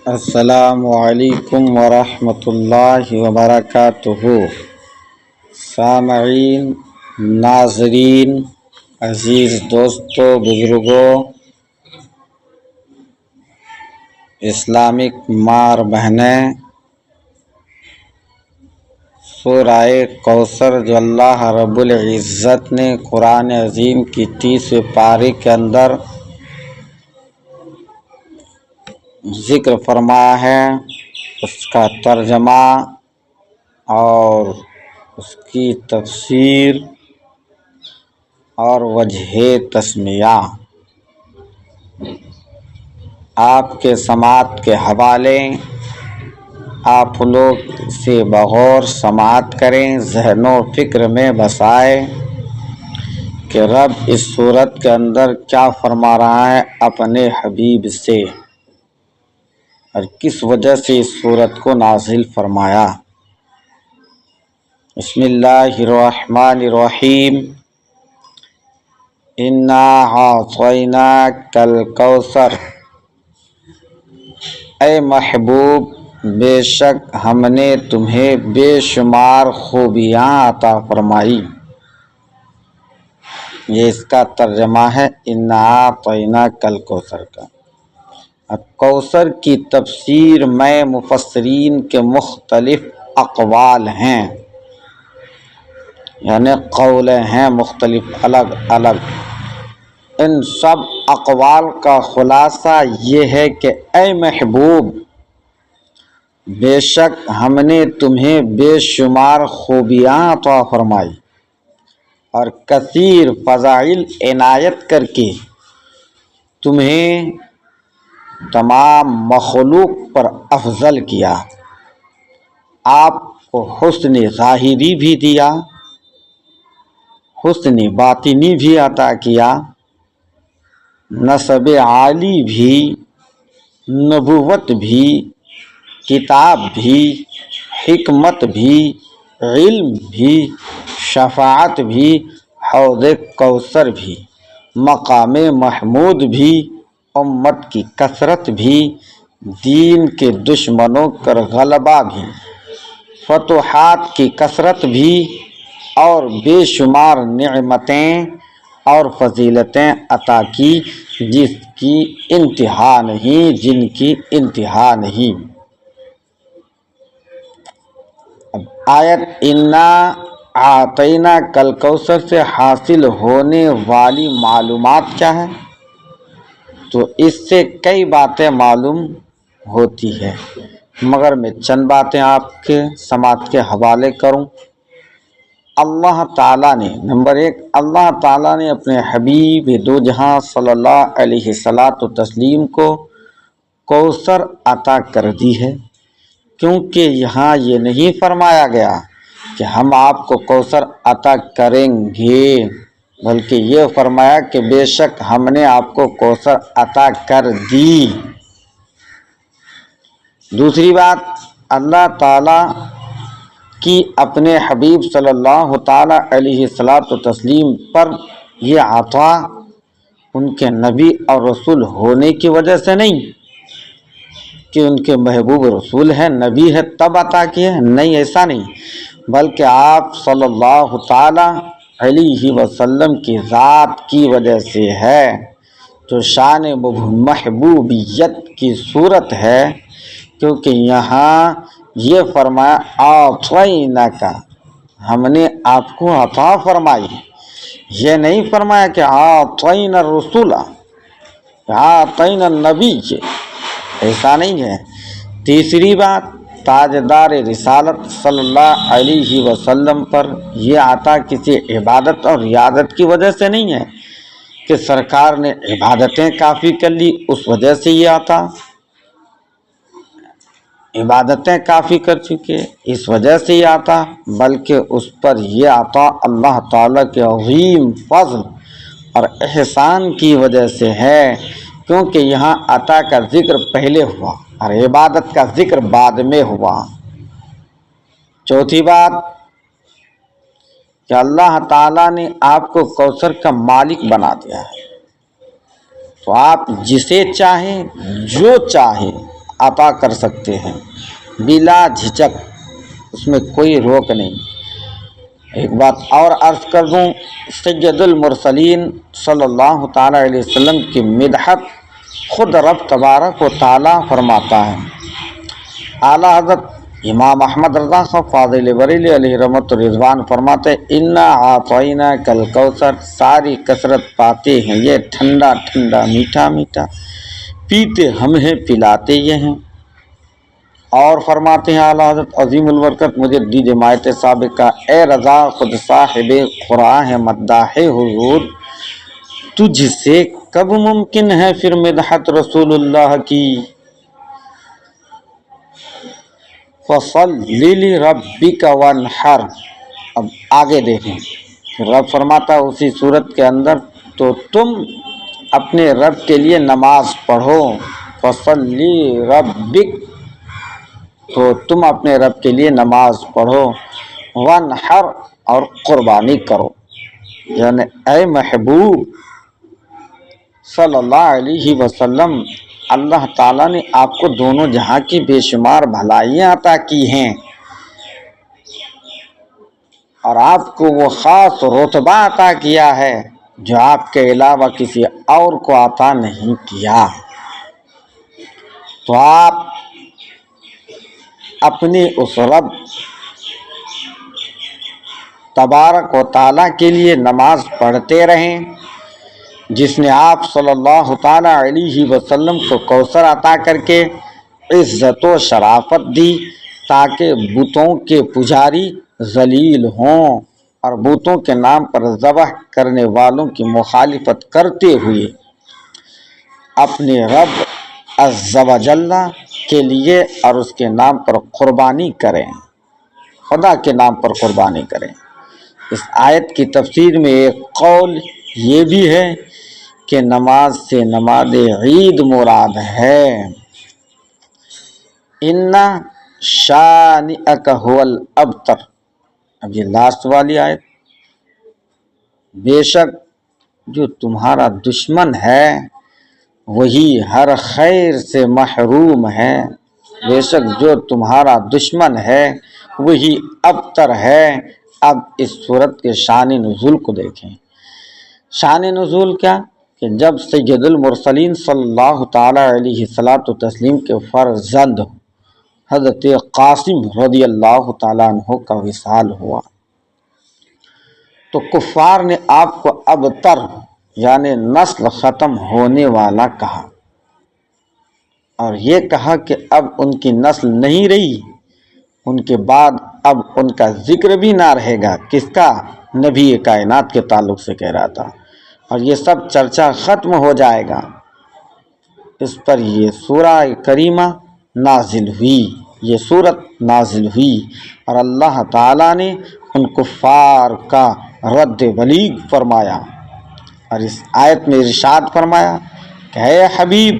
السلام علیکم ورحمۃ اللہ وبرکاتہ۔ سامعین، ناظرین، عزیز دوستو، بزرگوں، اسلامک ماں بہنیں، سورہ کوثر جو اللہ رب العزت نے قرآن عظیم کی 30 پارے کے اندر ذکر فرمایا ہے، اس کا ترجمہ اور اس کی تفسیر اور وجہ تسمیہ آپ کے سماعت کے حوالے آپ لوگ سے بغور سماعت کریں، ذہن و فکر میں بسائے کہ رب اس صورت کے اندر کیا فرما رہا ہے اپنے حبیب سے اور کس وجہ سے اس صورت کو نازل فرمایا۔ بسم اللہ الرحمن الرحیم۔ انا اعطیناک الکوثر، اے محبوب بے شک ہم نے تمہیں بے شمار خوبیاں عطا فرمائی۔ یہ اس کا ترجمہ ہے انا اعطیناک الکوثر کا۔ اب کوثر کی تفسیر میں مفسرین کے مختلف اقوال ہیں، یعنی قول ہیں مختلف الگ الگ۔ ان سب اقوال کا خلاصہ یہ ہے کہ اے محبوب بے شک ہم نے تمہیں بے شمار خوبیاں عطا فرمائی اور کثیر فضائل عنایت کر کے تمہیں تمام مخلوق پر افضل کیا۔ آپ کو حسن ظاہری بھی دیا، حسن باطنی بھی عطا کیا، نسب عالی بھی، نبوت بھی، کتاب بھی، حکمت بھی، علم بھی، شفاعت بھی، حوض کوثر بھی، مقام محمود بھی، امت کی کثرت بھی، دین کے دشمنوں پر غلبہ بھی، فتوحات کی کثرت بھی، اور بے شمار نعمتیں اور فضیلتیں عطا کی جس کی انتہا نہیں، جن کی انتہا نہیں۔ اب آیت انا اعطیناک الکوثر سے حاصل ہونے والی معلومات کیا ہے؟ تو اس سے کئی باتیں معلوم ہوتی ہے، مگر میں چند باتیں آپ کے سماعت کے حوالے کروں۔ اللہ تعالیٰ نے نمبر 1، اللہ تعالیٰ نے اپنے حبیب دو جہاں صلی اللہ علیہ وسلم کو کوثر عطا کر دی ہے، کیونکہ یہاں یہ نہیں فرمایا گیا کہ ہم آپ کو کوثر عطا کریں گے، بلکہ یہ فرمایا کہ بے شک ہم نے آپ کو کوثر عطا کر دی۔ دوسری بات، اللہ تعالیٰ کی اپنے حبیب صلی اللہ تعالیٰ علیہ وسلم پر یہ عطا ان کے نبی اور رسول ہونے کی وجہ سے نہیں کہ ان کے محبوب رسول ہیں، نبی ہے تب عطا کیے، نہیں، ایسا نہیں، بلکہ آپ صلی اللہ تعالیٰ علیہ وسلم کی ذات کی وجہ سے ہے، جو شان محبوبیت کی صورت ہے، کیونکہ یہاں یہ فرمایا اعطیناک، ہم نے آپ کو عطا فرمائی، یہ نہیں فرمایا کہ اعطینا الرسول، اعطینا النبی، ایسا نہیں ہے۔ تیسری بات، تاجدار رسالت صلی اللہ علیہ وسلم پر یہ عطا کسی عبادت اور ریاضت کی وجہ سے نہیں ہے کہ سرکار نے عبادتیں کافی کر لی اس وجہ سے یہ عطا، عبادتیں کافی کر چکے اس وجہ سے یہ عطا، بلکہ اس پر یہ عطا اللہ تعالیٰ کے عظیم فضل اور احسان کی وجہ سے ہے، کیونکہ یہاں عطا کا ذکر پہلے ہوا اور عبادت کا ذکر بعد میں ہوا۔ چوتھی بات کہ اللہ تعالیٰ نے آپ کو کوثر کا مالک بنا دیا ہے، تو آپ جسے چاہیں جو چاہیں عطا کر سکتے ہیں بلا جھجک، اس میں کوئی روک نہیں۔ ایک بات اور عرض کر دوں، سید المرسلین صلی اللہ تعالیٰ علیہ وسلم کی مدحت خود رب تبارک و تعالیٰ فرماتا ہے۔ اعلیٰ حضرت امام احمد رضا صاحب فاضل بریلی علیہ رحمت و رضوان فرماتے ہیں انا اعطیناک الکوثر، ساری کثرت پاتے ہیں یہ ٹھنڈا ٹھنڈا میٹھا میٹھا، پیتے ہم ہیں پلاتے یہ ہیں۔ اور فرماتے ہیں اعلیٰ حضرت عظیم البرکت مجدد مایت سابقہ، اے رضا خود صاحب قرآن ہے مداح حضور، تجھ سے کب ممکن ہے پھر مدحت رسول اللہ کی؟ فَصَلِّ لِرَبِّكَ وَانْحَرْ۔ اب آگے دیکھیں، رب فرماتا اسی صورت کے اندر تو تم اپنے رب کے لیے نماز پڑھو، فَصَلِّ لِرَبِّكَ، تو تم اپنے رب کے لیے نماز پڑھو، وَانْحَرْ، اور قربانی کرو، یعنی اے محبوب صلی اللہ علیہ وسلم، اللہ تعالیٰ نے آپ کو دونوں جہاں کی بے شمار بھلائیاں عطا کی ہیں اور آپ کو وہ خاص رتبہ عطا کیا ہے جو آپ کے علاوہ کسی اور کو عطا نہیں کیا۔ تو آپ اپنے اس رب تبارک و تعالیٰ کے لیے نماز پڑھتے رہیں جس نے آپ صلی اللہ تعالیٰ علیہ وسلم کو کوثر عطا کر کے عزت و شرافت دی تاکہ بتوں کے پجاری ذلیل ہوں اور بتوں کے نام پر ذبح کرنے والوں کی مخالفت کرتے ہوئے اپنے رب عز و جل کے لیے اور اس کے نام پر قربانی کریں، خدا کے نام پر قربانی کریں۔ اس آیت کی تفسیر میں ایک قول یہ بھی ہے کہ نماز سے نماز عید مراد ہے۔ اِنَّ شَانِئَکَ هُوَ الْأَبْتَرُ، اب یہ لاسٹ والی آیت، بے شک جو تمہارا دشمن ہے وہی ہر خیر سے محروم ہے، بے شک جو تمہارا دشمن ہے وہی ابتر ہے۔ اب اس صورت کے شان نزول کو دیکھیں۔ شان نزول کیا کہ جب سید المرسلین صلی اللہ تعالیٰ علیہ وسلم کے فرزند حضرت قاسم رضی اللہ تعالیٰ عنہ کا وصال ہوا تو کفار نے آپ کو ابتر یعنی نسل ختم ہونے والا کہا اور یہ کہا کہ اب ان کی نسل نہیں رہی، ان کے بعد اب ان کا ذکر بھی نہ رہے گا۔ کس کا؟ نبی کائنات کے تعلق سے کہہ رہا تھا، اور یہ سب چرچا ختم ہو جائے گا۔ اس پر یہ سورہ کریمہ نازل ہوئی، یہ سورت نازل ہوئی اور اللہ تعالیٰ نے ان کفار کا رد بلیغ فرمایا اور اس آیت میں ارشاد فرمایا کہ اے حبیب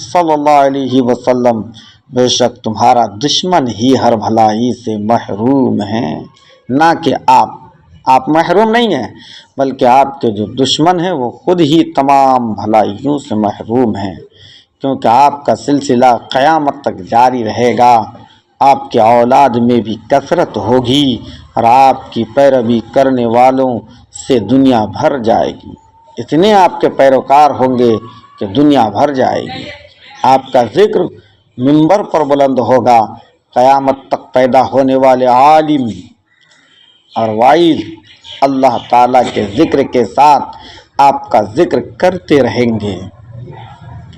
صلی اللہ علیہ وسلم، بے شک تمہارا دشمن ہی ہر بھلائی سے محروم ہیں، نہ کہ آپ محروم نہیں ہیں بلکہ آپ کے جو دشمن ہیں وہ خود ہی تمام بھلائیوں سے محروم ہیں، کیونکہ آپ کا سلسلہ قیامت تک جاری رہے گا، آپ کے اولاد میں بھی کثرت ہوگی اور آپ کی پیروی کرنے والوں سے دنیا بھر جائے گی، اتنے آپ کے پیروکار ہوں گے کہ دنیا بھر جائے گی۔ آپ کا ذکر منبر پر بلند ہوگا، قیامت تک پیدا ہونے والے عالم اور وائل اللہ تعالیٰ کے ذکر کے ساتھ آپ کا ذکر کرتے رہیں گے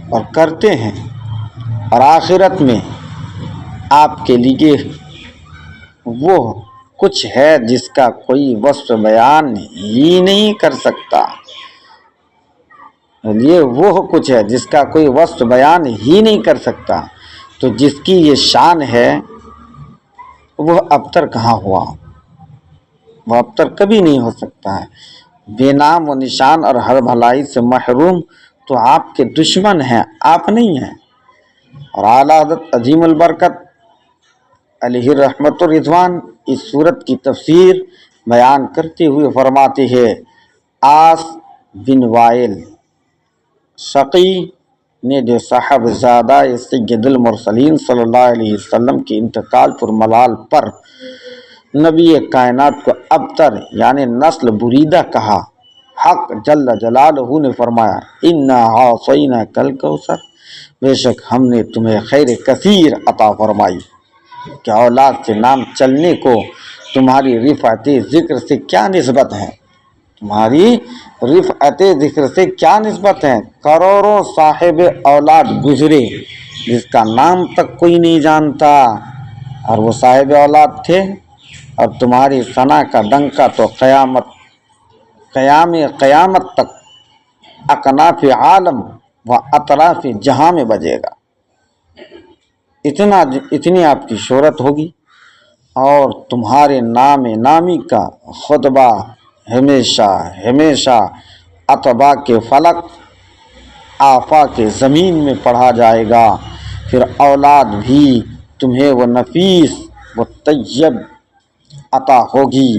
اور کرتے ہیں، اور آخرت میں آپ کے لیے وہ کچھ ہے جس کا کوئی وصف بیان ہی نہیں کر سکتا، یہ وہ کچھ ہے جس کا کوئی وصف بیان ہی نہیں کر سکتا، تو جس کی یہ شان ہے وہ ابتر کہاں ہوا، وہ ابتر کبھی نہیں ہو سکتا ہے، بے نام و نشان اور ہر بھلائی سے محروم تو آپ کے دشمن ہیں، آپ نہیں ہیں۔ اور اعلیٰ حضرت عظیم البرکت علیہ رحمت و رضوان اس صورت کی تفسیر بیان کرتے ہوئے فرماتے ہیں، آس بن وائل شقی نے جو صاحبزادہ سید المرسلین صلی اللہ علیہ وسلم کے انتقال پر ملال پر نبی کائنات کو ابتر یعنی نسل بریدہ کہا، حق جل جلالہ نے فرمایا انا اعطیناک الکوثر، بے شک ہم نے تمہیں خیر کثیر عطا فرمائی۔ کہ اولاد سے نام چلنے کو تمہاری رفعت ذکر سے کیا نسبت ہے؟ تمہاری رفعت ذکر سے کیا نسبت ہے؟ کروڑوں صاحب اولاد گزرے جس کا نام تک کوئی نہیں جانتا، اور وہ صاحب اولاد تھے، اور تمہاری ثنا کا ڈنکا تو قیامت تک اکناف عالم و اطراف جہاں میں بجے گا۔ اتنی آپ کی شہرت ہوگی، اور تمہارے نام نامی کا خطبہ ہمیشہ اتباع کے فلک آفاق کے زمین میں پڑھا جائے گا۔ پھر اولاد بھی تمہیں وہ نفیس وہ طیب عطا ہوگی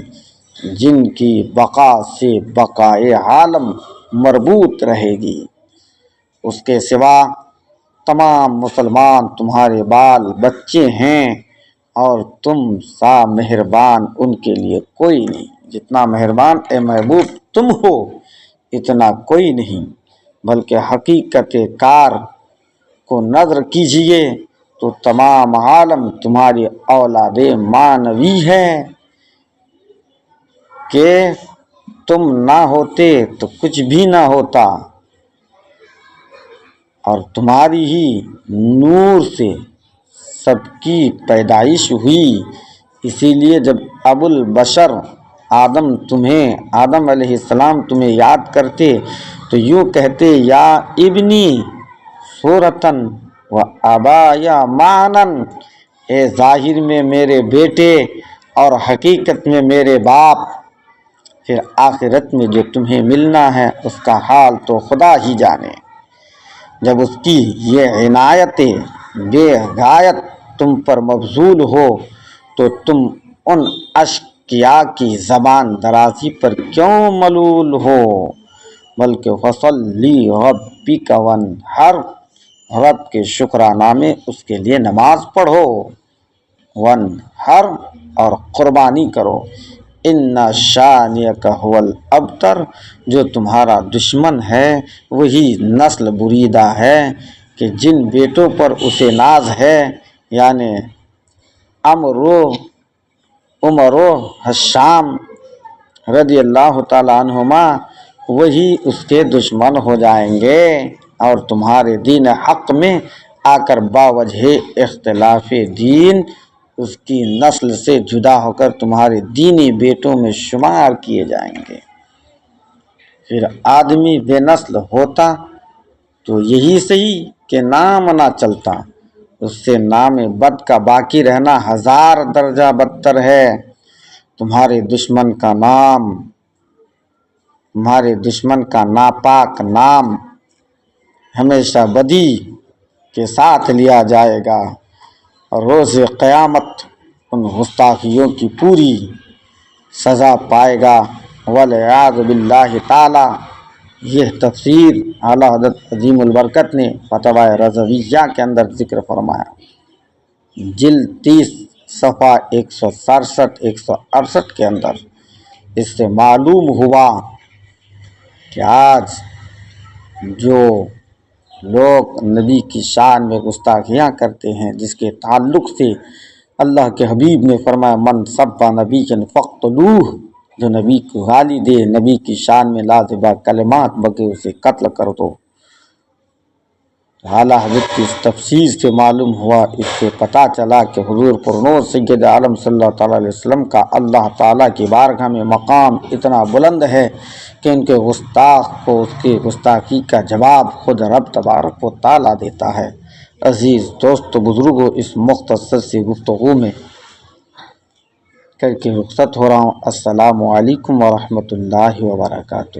جن کی بقا سے بقائے عالم مربوط رہے گی۔ اس کے سوا تمام مسلمان تمہارے بال بچے ہیں، اور تم سا مہربان ان کے لیے کوئی نہیں۔ جتنا مہربان اے محبوب تم ہو اتنا کوئی نہیں، بلکہ حقیقت کار کو نظر کیجئے تو تمام عالم تمہاری اولاد معنوی ہے، کہ تم نہ ہوتے تو کچھ بھی نہ ہوتا، اور تمہاری ہی نور سے سب کی پیدائش ہوئی۔ اسی لیے جب ابو البشر آدم علیہ السلام تمہیں یاد کرتے تو یوں کہتے یا ابنی صورتن و ابایا معنن، اے ظاہر میں میرے بیٹے اور حقیقت میں میرے باپ، پھر آخرت میں جو تمہیں ملنا ہے اس کا حال تو خدا ہی جانے۔ جب اس کی یہ عنایت بے غایت تم پر مبذول ہو تو تم ان اشقیاء کی زبان درازی پر کیوں ملول ہو؟ بلکہ فصلی ربک وانحر، رب کے شکرانہ میں اس کے لیے نماز پڑھو، وانحر اور قربانی کرو، ان شانئک هو الابتر، جو تمہارا دشمن ہے وہی نسل بریدہ ہے، کہ جن بیٹوں پر اسے ناز ہے، یعنی عمر و حشام رضی اللہ تعالیٰ عنہما، وہی اس کے دشمن ہو جائیں گے، اور تمہارے دین حق میں آ کر باوجہ اختلاف دین اس کی نسل سے جدا ہو کر تمہارے دینی بیٹوں میں شمار کیے جائیں گے۔ پھر آدمی بے نسل ہوتا تو یہی صحیح کہ نام نہ چلتا، اس سے نام بد کا باقی رہنا 1000 درجہ بدتر ہے۔ تمہارے دشمن کا ناپاک نام ہمیشہ بدی کے ساتھ لیا جائے گا، اور روز قیامت ان گستاخیوں کی پوری سزا پائے گا، والعیاذ باللہ تعالی۔ یہ تفسیر اعلیٰ حضرت عظیم البرکت نے فتاوی رضویہ کے اندر ذکر فرمایا، جلد 30 صفحہ 167-168 کے اندر۔ اس سے معلوم ہوا کہ آج جو لوگ نبی کی شان میں گستاخیاں کرتے ہیں، جس کے تعلق سے اللہ کے حبیب نے فرمایا من سب نبیًا فاقتلوہ، جو نبی کو گالی دے، نبی کی شان میں لازبہ کلمات بکے، اسے قتل کر دو۔ اعلیٰ حضرت کی اس تفسیر سے معلوم ہوا، اس سے پتہ چلا کہ حضور پرنور سید عالم صلی اللہ تعالیٰ علیہ وسلم کا اللہ تعالیٰ کی بارگاہ میں مقام اتنا بلند ہے کہ ان کے گستاخ کو اس کی گستاخی کا جواب خود رب تبارک و تعالیٰ دیتا ہے۔ عزیز دوست بزرگوں، اس مختصر سی گفتگو میں کر کے رخصت ہو رہا ہوں۔ السلام علیکم ورحمۃ اللہ وبرکاتہ۔